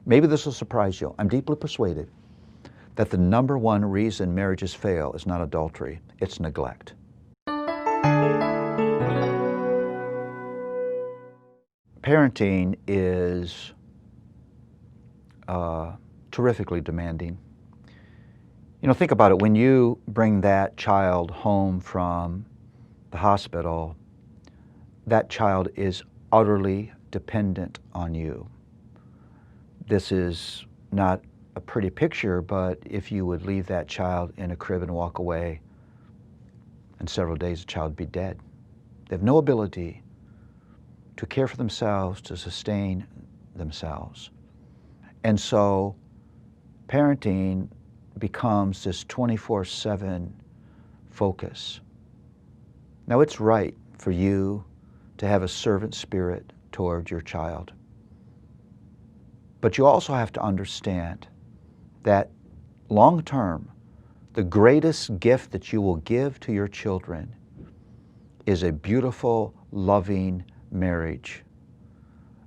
Maybe this will surprise you. I'm deeply persuaded that the number one reason marriages fail is not adultery, it's neglect. Parenting is terrifically demanding. You know, think about it. When you bring that child home from the hospital, that child is utterly dependent on you. This is not a pretty picture, but if you would leave that child in a crib and walk away, in several days the child would be dead. They have no ability to care for themselves, to sustain themselves. And so parenting becomes this 24/7 focus. Now, it's right for you to have a servant spirit toward your child. But you also have to understand that long term, the greatest gift that you will give to your children is a beautiful, loving marriage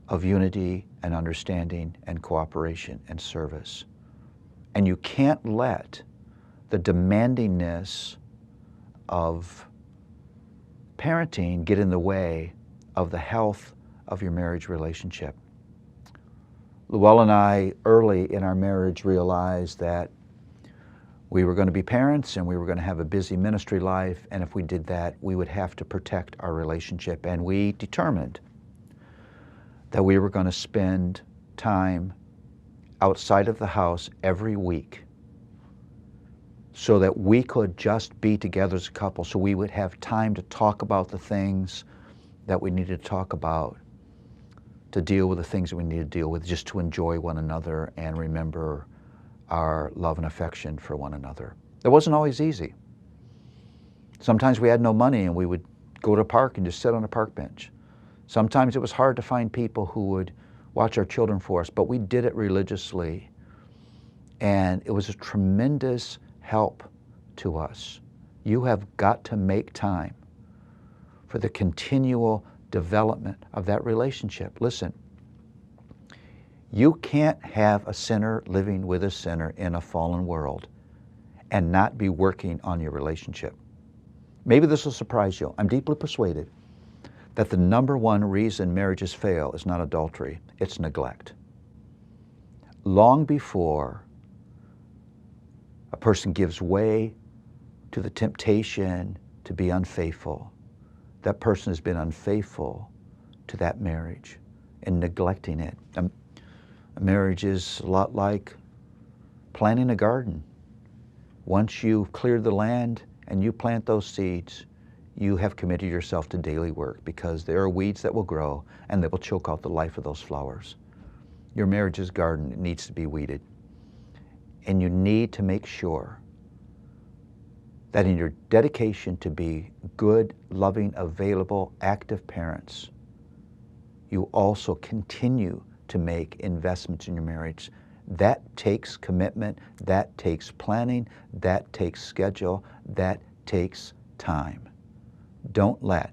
of unity and understanding and cooperation and service. And you can't let the demandingness of parenting get in the way of the health of your marriage relationship. Luella and I, early in our marriage, realized that we were going to be parents and we were going to have a busy ministry life, and if we did that, we would have to protect our relationship. And we determined that we were going to spend time outside of the house every week so that we could just be together as a couple, so we would have time to talk about the things that we needed to talk about, to deal with the things that we need to deal with, just to enjoy one another and remember our love and affection for one another. It wasn't always easy. Sometimes we had no money and we would go to a park and just sit on a park bench. Sometimes it was hard to find people who would watch our children for us, but we did it religiously. And it was a tremendous help to us. You have got to make time for the continual development of that relationship. Listen, you can't have a sinner living with a sinner in a fallen world and not be working on your relationship. Maybe this will surprise you. I'm deeply persuaded that the number one reason marriages fail is not adultery, it's neglect. Long before a person gives way to the temptation to be unfaithful, that person has been unfaithful to that marriage and neglecting it. A marriage is a lot like planting a garden. Once you've cleared the land and you plant those seeds, you have committed yourself to daily work, because there are weeds that will grow and that will choke out the life of those flowers. Your marriage's garden, it needs to be weeded. And you need to make sure that in your dedication to be good, loving, available, active parents, you also continue to make investments in your marriage. That takes commitment, that takes planning, that takes schedule, that takes time. Don't let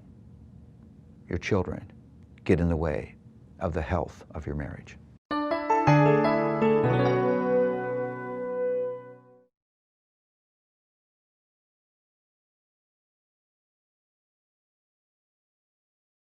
your children get in the way of the health of your marriage.